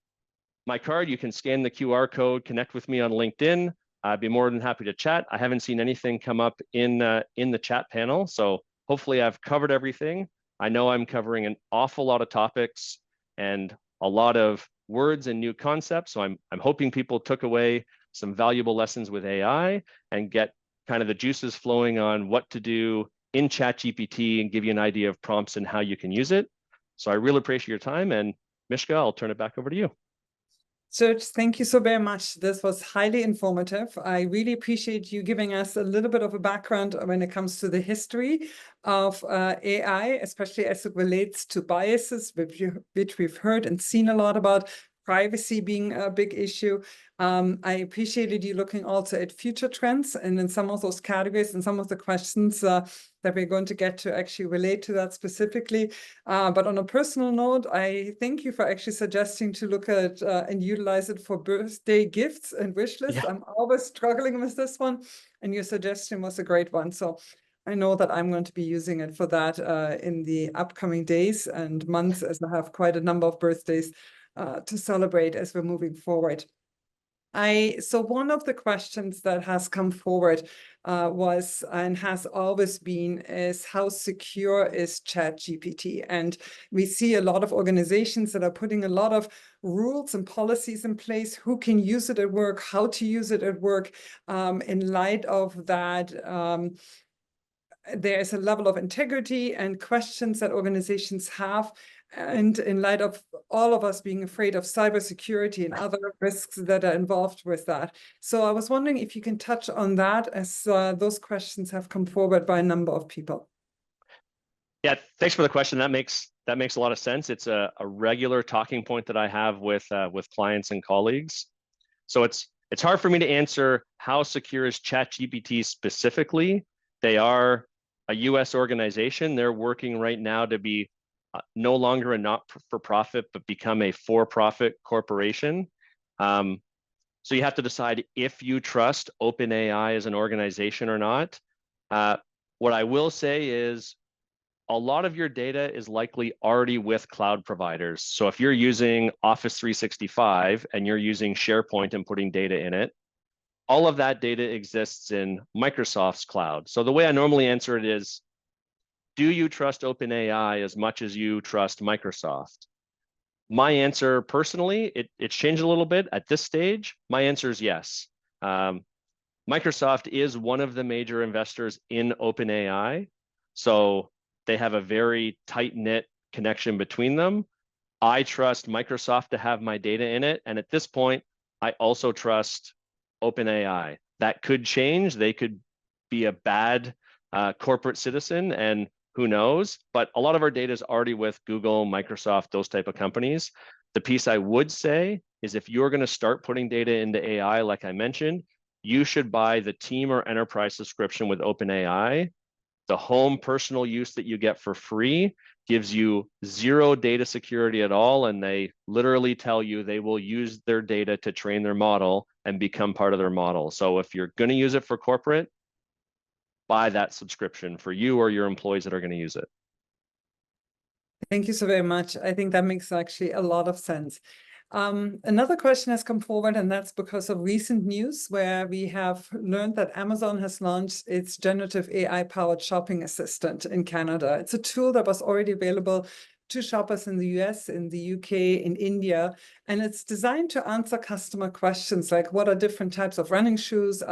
card. You can scan the QR code, connect with me on LinkedIn. I'd be more than happy to chat. I haven't seen anything come up in the chat panel, so hopefully I've covered everything. I know I'm covering an awful lot of topics and a lot of words and new concepts. So I'm hoping people took away some valuable lessons with AI and get kind of the juices flowing on what to do in ChatGPT and give you an idea of prompts and how you can use it. So I really appreciate your time. And Mishka, I'll turn it back over to you. Serge, thank you so very much. This was highly informative. I really appreciate you giving us a little bit of a background when it comes to the history of AI, especially as it relates to biases, which we've heard and seen a lot about, privacy being a big issue. I appreciated you looking also at future trends and in some of those categories and some of the questions that we're going to get to actually relate to that specifically. But on a personal note, I thank you for actually suggesting to look at and utilize it for birthday gifts and wish lists. Yeah. I'm always struggling with this one, and your suggestion was a great one. So I know that I'm going to be using it for that in the upcoming days and months, as I have quite a number of birthdays to celebrate as we're moving forward. So one of the questions that has come forward was, and has always been, is how secure is ChatGPT? And we see a lot of organizations that are putting a lot of rules and policies in place, who can use it at work, how to use it at work. In light of that, there is a level of integrity and questions that organizations have. And in light of all of us being afraid of cybersecurity and other risks that are involved with that. So I was wondering if you can touch on that, as those questions have come forward by a number of people. Yeah, thanks for the question. That makes a lot of sense. It's a regular talking point that I have with clients and colleagues. So it's hard for me to answer how secure is ChatGPT specifically. They are a US organization. They're working right now to be no longer a not-for-profit, but become a for-profit corporation. So you have to decide if you trust OpenAI as an organization or not. What I will say is a lot of your data is likely already with cloud providers. So if you're using Office 365 and you're using SharePoint and putting data in it, all of that data exists in Microsoft's cloud. So the way I normally answer it is, do you trust OpenAI as much as you trust Microsoft? My answer personally, it's changed a little bit at this stage. My answer is yes. Microsoft is one of the major investors in OpenAI. So they have a very tight-knit connection between them. I trust Microsoft to have my data in it. And at this point, I also trust OpenAI. That could change. They could be a bad corporate citizen, and who knows? But a lot of our data is already with Google, Microsoft, those type of companies. The piece I would say is if you're going to start putting data into AI, like I mentioned, you should buy the team or enterprise subscription with OpenAI. The home personal use that you get for free gives you zero data security at all. And they literally tell you they will use their data to train their model and become part of their model. So if you're going to use it for corporate, buy that subscription for you or your employees that are going to use it. Thank you so very much. I think that makes actually a lot of sense. Another question has come forward, and that's because of recent news where we have learned that Amazon has launched its generative AI-powered shopping assistant in Canada. It's a tool that was already available to shoppers in the US, in the UK, in India, and it's designed to answer customer questions like what are different types of running shoes,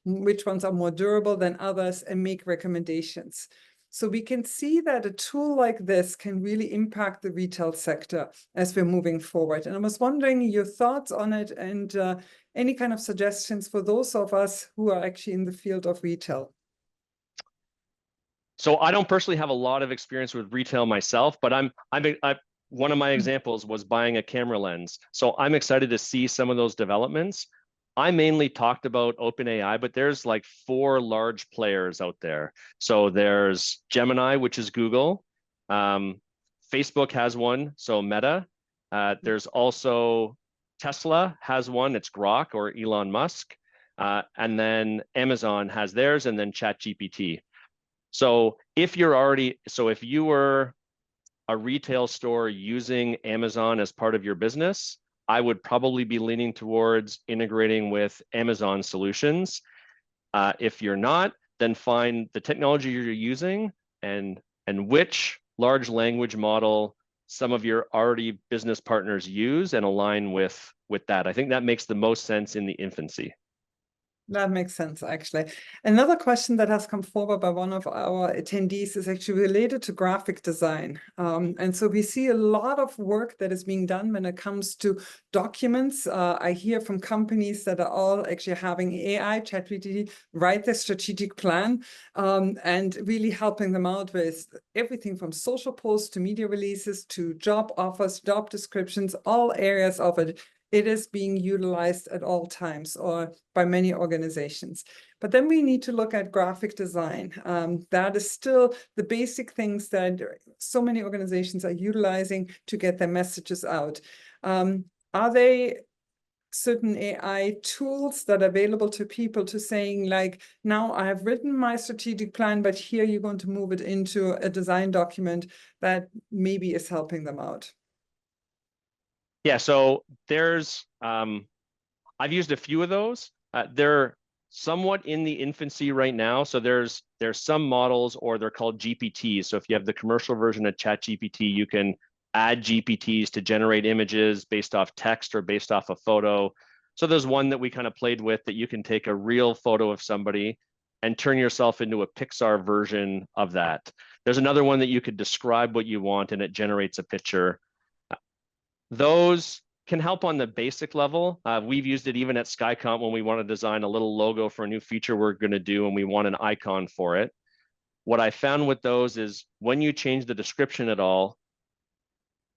which ones are more durable than others, and make recommendations. So we can see that a tool like this can really impact the retail sector as we're moving forward. And I was wondering your thoughts on it and any kind of suggestions for those of us who are actually in the field of retail. So I don't personally have a lot of experience with retail myself, but one of my examples was buying a camera lens. So I'm excited to see some of those developments. I mainly talked about OpenAI, but there's like 4 large players out there. So there's Gemini, which is Google. Facebook has one, so Meta. There's also Tesla has one, it's Grok or Elon Musk. And then Amazon has theirs, and then ChatGPT. So if you were a retail store using Amazon as part of your business, I would probably be leaning towards integrating with Amazon solutions. If you're not, then find the technology you're using and which large language model some of your already business partners use and align with that. I think that makes the most sense in the infancy. That makes sense, actually. Another question that has come forward by one of our attendees is actually related to graphic design. And so we see a lot of work that is being done when it comes to documents. I hear from companies that are all actually having AI, ChatGPT, write their strategic plan and really helping them out with everything from social posts to media releases to job offers, job descriptions, all areas of it. It is being utilized at all times or by many organizations. But then we need to look at graphic design. That is still the basic things that so many organizations are utilizing to get their messages out. Are they certain AI tools that are available to people to saying like, now I have written my strategic plan, but here you're going to move it into a design document that maybe is helping them out? Yeah, so there's, I've used a few of those. They're somewhat in the infancy right now. So there's some models, or they're called GPTs. So if you have the commercial version of ChatGPT, you can add GPTs to generate images based off text or based off a photo. So there's one that we kind of played with, that you can take a real photo of somebody and turn yourself into a Pixar version of that. There's another one that you could describe what you want and it generates a picture. Those can help on the basic level. We've used it even at Skycomp when we want to design a little logo for a new feature we're going to do and we want an icon for it. What I found with those is when you change the description at all,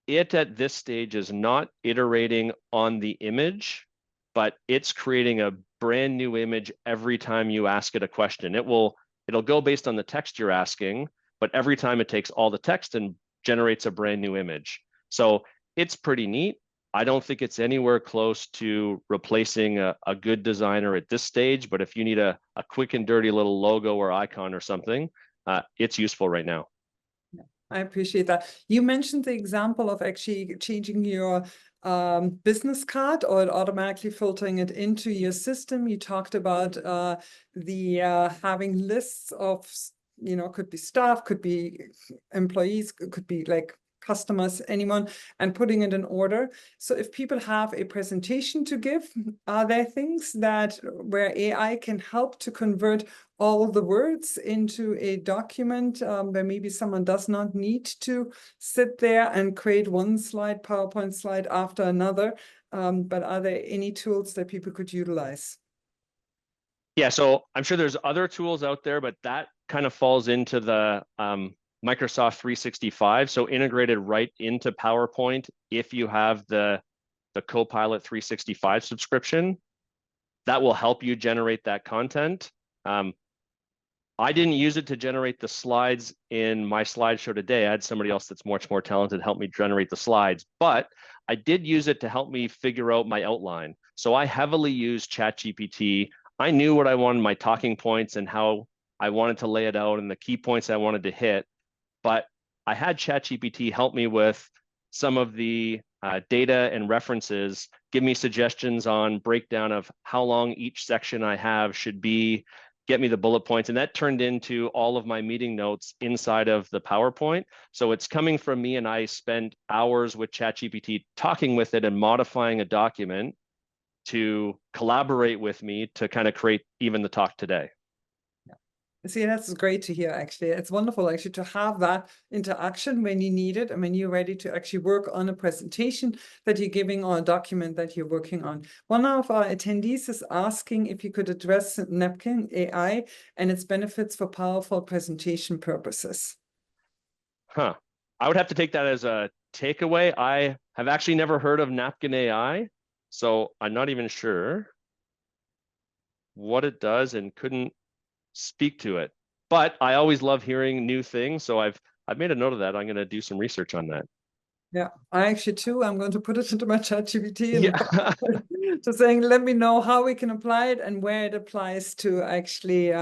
it at this stage is not iterating on the image, but it's creating a brand new image every time you ask it a question. It'll go based on the text you're asking, but every time it takes all the text and generates a brand new image. So it's pretty neat. I don't think it's anywhere close to replacing a good designer at this stage, but if you need a quick and dirty little logo or icon or something, it's useful right now. I appreciate that. You mentioned the example of actually changing your business card or it automatically filtering it into your system. You talked about having lists of, could be staff, could be employees, could be like customers, anyone, and putting it in order. So if people have a presentation to give, are there things where AI can help to convert all the words into a document where maybe someone does not need to sit there and create one slide, PowerPoint slide after another? But are there any tools that people could utilize? Yeah, so I'm sure there's other tools out there, but that kind of falls into the Microsoft 365, so integrated right into PowerPoint. If you have the Copilot 365 subscription, that will help you generate that content. I didn't use it to generate the slides in my slideshow today. I had somebody else that's much more talented help me generate the slides, but I did use it to help me figure out my outline. So I heavily used ChatGPT. I knew what I wanted, my talking points and how I wanted to lay it out and the key points I wanted to hit. But I had ChatGPT help me with some of the data and references, give me suggestions on breakdown of how long each section I have should be, get me the bullet points. And that turned into all of my meeting notes inside of the PowerPoint. So it's coming from me, and I spent hours with ChatGPT talking with it and modifying a document to collaborate with me to kind of create even the talk today. See, that's great to hear, actually. It's wonderful, actually, to have that interaction when you need it and when you're ready to actually work on a presentation that you're giving or a document that you're working on. One of our attendees is asking if you could address Napkin AI and its benefits for powerful presentation purposes. I would have to take that as a takeaway. I have actually never heard of Napkin AI, so I'm not even sure what it does and couldn't speak to it. But I always love hearing new things, so I've made a note of that. I'm going to do some research on that. Yeah, I actually too. I'm going to put it into my ChatGPT and Yeah. to saying, let me know how we can apply it and where it applies to actually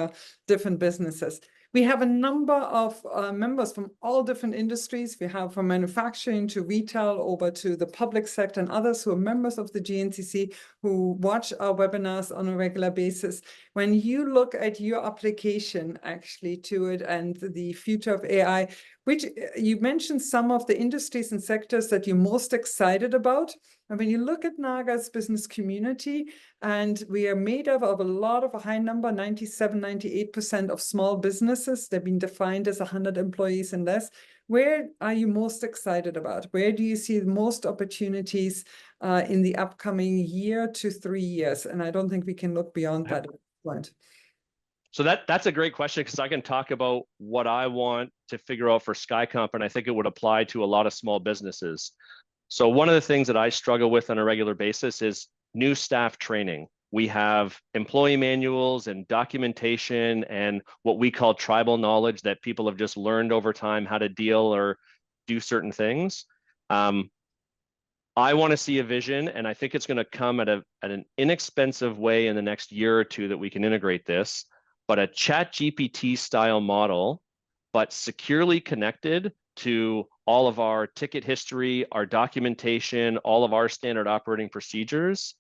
different businesses. We have a number of members from all different industries. We have from manufacturing to retail over to the public sector and others who are members of the GNCC who watch our webinars on a regular basis. When you look at your application actually to it and the future of AI, which you mentioned some of the industries and sectors that you're most excited about. And when you look at Niagara's business community, and we are made up of a high number, 97, 98% of small businesses. They've been defined as 100 employees and less. Where are you most excited about? Where do you see the most opportunities in the upcoming year to 3 years? And I don't think we can look beyond that at this point. So that's a great question, because I can talk about what I want to figure out for Skycomp, and I think it would apply to a lot of small businesses. So one of the things that I struggle with on a regular basis is new staff training. We have employee manuals and documentation and what we call tribal knowledge that people have just learned over time how to deal or do certain things. I want to see a vision, and I think it's going to come at an inexpensive way in the next year or two that we can integrate this, but a ChatGPT style model, but securely connected to all of our ticket history, our documentation, all of our standard operating procedures,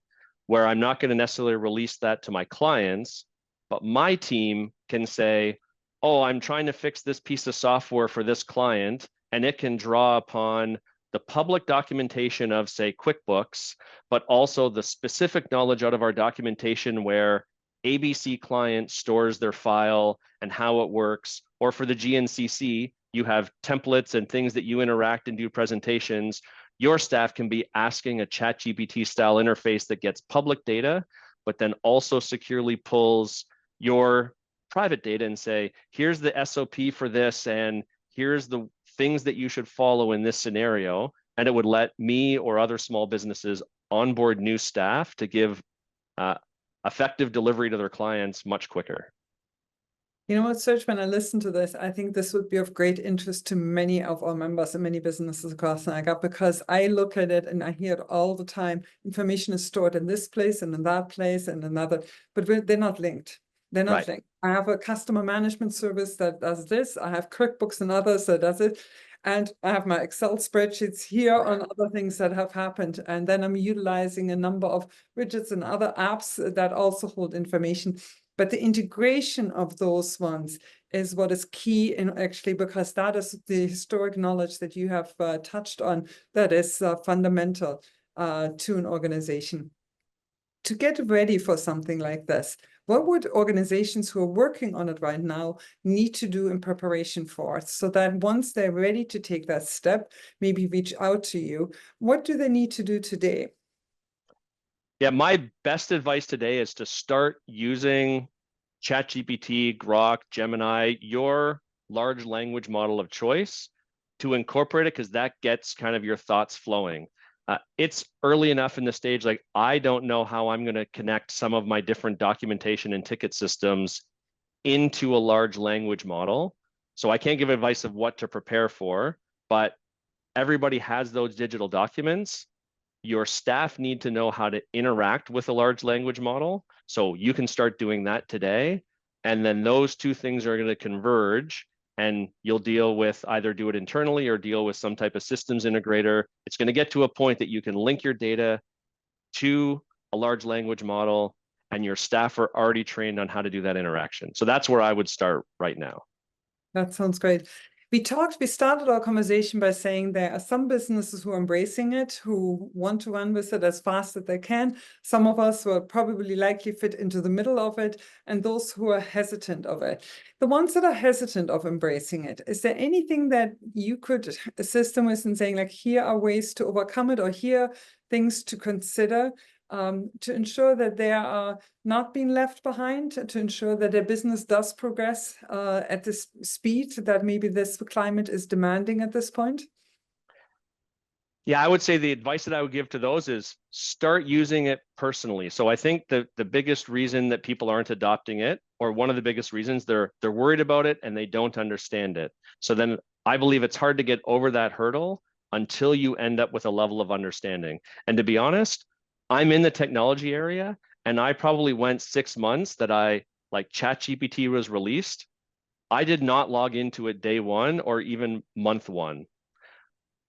where I'm not going to necessarily release that to my clients, but my team can say, oh, I'm trying to fix this piece of software for this client, and it can draw upon the public documentation of, say, QuickBooks, but also the specific knowledge out of our documentation where ABC client stores their file and how it works. Or for the GNCC, you have templates and things that you interact and do presentations. Your staff can be asking a ChatGPT style interface that gets public data, but then also securely pulls your private data and say, here's the SOP for this, and here's the things that you should follow in this scenario. And it would let me or other small businesses onboard new staff to give effective delivery to their clients much quicker. You know what, Serge, when I listen to this, I think this would be of great interest to many of our members and many businesses across Niagara, because I look at it and I hear it all the time. Information is stored in this place and in that place and another, but they're not linked. They're not Right. linked. I have a customer management service that does this. I have QuickBooks and others that does it. And I have my Excel spreadsheets here on other things that have happened. And then I'm utilizing a number of widgets and other apps that also hold information. But the integration of those ones is what is key in actually, because that is the historic knowledge that you have touched on that is fundamental to an organization. To get ready for something like this, what would organizations who are working on it right now need to do in preparation for it, so that once they're ready to take that step, maybe reach out to you? What do they need to do today? Yeah, my best advice today is to start using ChatGPT, Grok, Gemini, your large language model of choice, to incorporate it, because that gets kind of your thoughts flowing. It's early enough in the stage, like I don't know how I'm going to connect some of my different documentation and ticket systems into a large language model. So I can't give advice of what to prepare for, but everybody has those digital documents. Your staff need to know how to interact with a large language model. So you can start doing that today. And then those two things are going to converge, and you'll deal with either do it internally or deal with some type of systems integrator. It's going to get to a point that you can link your data to a large language model, and your staff are already trained on how to do that interaction. So that's where I would start right now. That sounds great. We started our conversation by saying there are some businesses who are embracing it, who want to run with it as fast as they can. Some of us will probably likely fit into the middle of it, and those who are hesitant of it. The ones that are hesitant of embracing it, is there anything that you could assist them with in saying, like, here are ways to overcome it, or here are things to consider to ensure that they are not being left behind, to ensure that their business does progress at this speed that maybe this climate is demanding at this point? Yeah, I would say the advice that I would give to those is start using it personally. So I think the biggest reason that people aren't adopting it, or one of the biggest reasons, they're worried about it and they don't understand it. So then I believe it's hard to get over that hurdle until you end up with a level of understanding. And to be honest, I'm in the technology area, and I probably went 6 months that like ChatGPT was released. I did not log into it day one or even month one.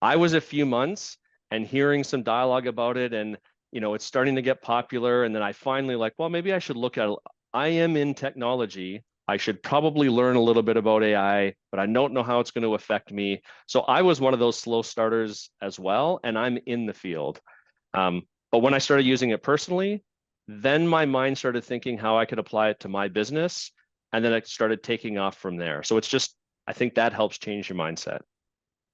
I was a few months and hearing some dialogue about it, and it's starting to get popular. And then I finally well, maybe I should look at it. I am in technology. I should probably learn a little bit about AI, but I don't know how it's going to affect me. So I was one of those slow starters as well, and I'm in the field. But when I started using it personally, then my mind started thinking how I could apply it to my business, and then it started taking off from there. So it's just, I think that helps change your mindset.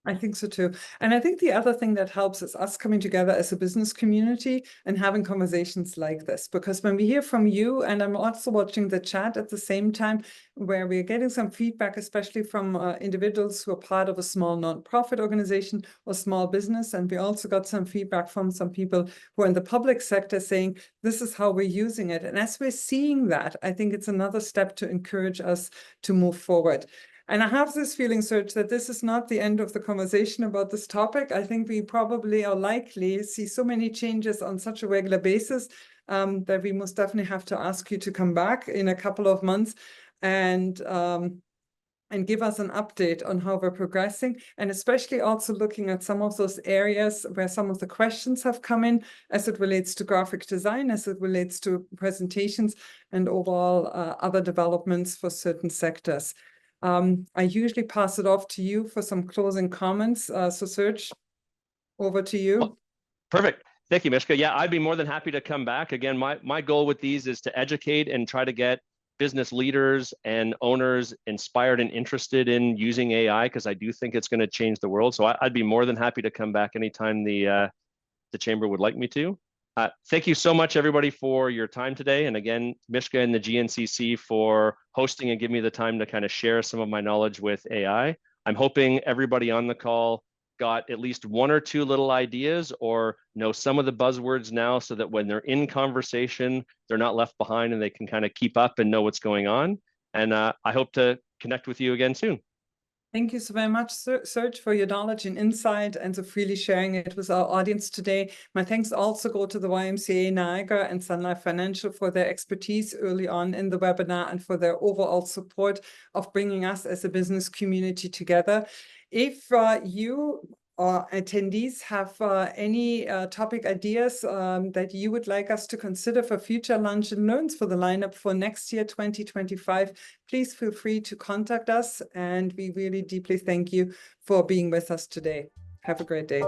I think so too. And I think the other thing that helps is us coming together as a business community and having conversations like this. Because when we hear from you, and I'm also watching the chat at the same time, where we're getting some feedback, especially from individuals who are part of a small nonprofit organization or small business. And we also got some feedback from some people who are in the public sector saying, this is how we're using it. And as we're seeing that, I think it's another step to encourage us to move forward. And I have this feeling, Serge, that this is not the end of the conversation about this topic. I think we probably or likely see so many changes on such a regular basis that we most definitely have to ask you to come back in a couple of months and give us an update on how we're progressing, and especially also looking at some of those areas where some of the questions have come in as it relates to graphic design, as it relates to presentations, and overall other developments for certain sectors. I usually pass it off to you for some closing comments. So Serge, over to you. Well, perfect. Thank you, Mishka. Yeah, I'd be more than happy to come back. Again, my goal with these is to educate and try to get business leaders and owners inspired and interested in using AI, because I do think it's going to change the world. So I'd be more than happy to come back anytime the chamber would like me to. Thank you so much, everybody, for your time today. And again, Mishka and the GNCC for hosting and giving me the time to kind of share some of my knowledge with AI. I'm hoping everybody on the call got at least one or two little ideas or know some of the buzzwords now, so that when they're in conversation, they're not left behind and they can kind of keep up and know what's going on. And I hope to connect with you again soon. Thank you so very much, Serge, for your knowledge and insight and so freely sharing it with our audience today. My thanks also go to the YMCA Niagara and Sun Life Financial for their expertise early on in the webinar and for their overall support of bringing us as a business community together. If you attendees have any topic ideas that you would like us to consider for future lunch and learns for the lineup for next year, 2025, please feel free to contact us. And we really deeply thank you for being with us today. Have a great day.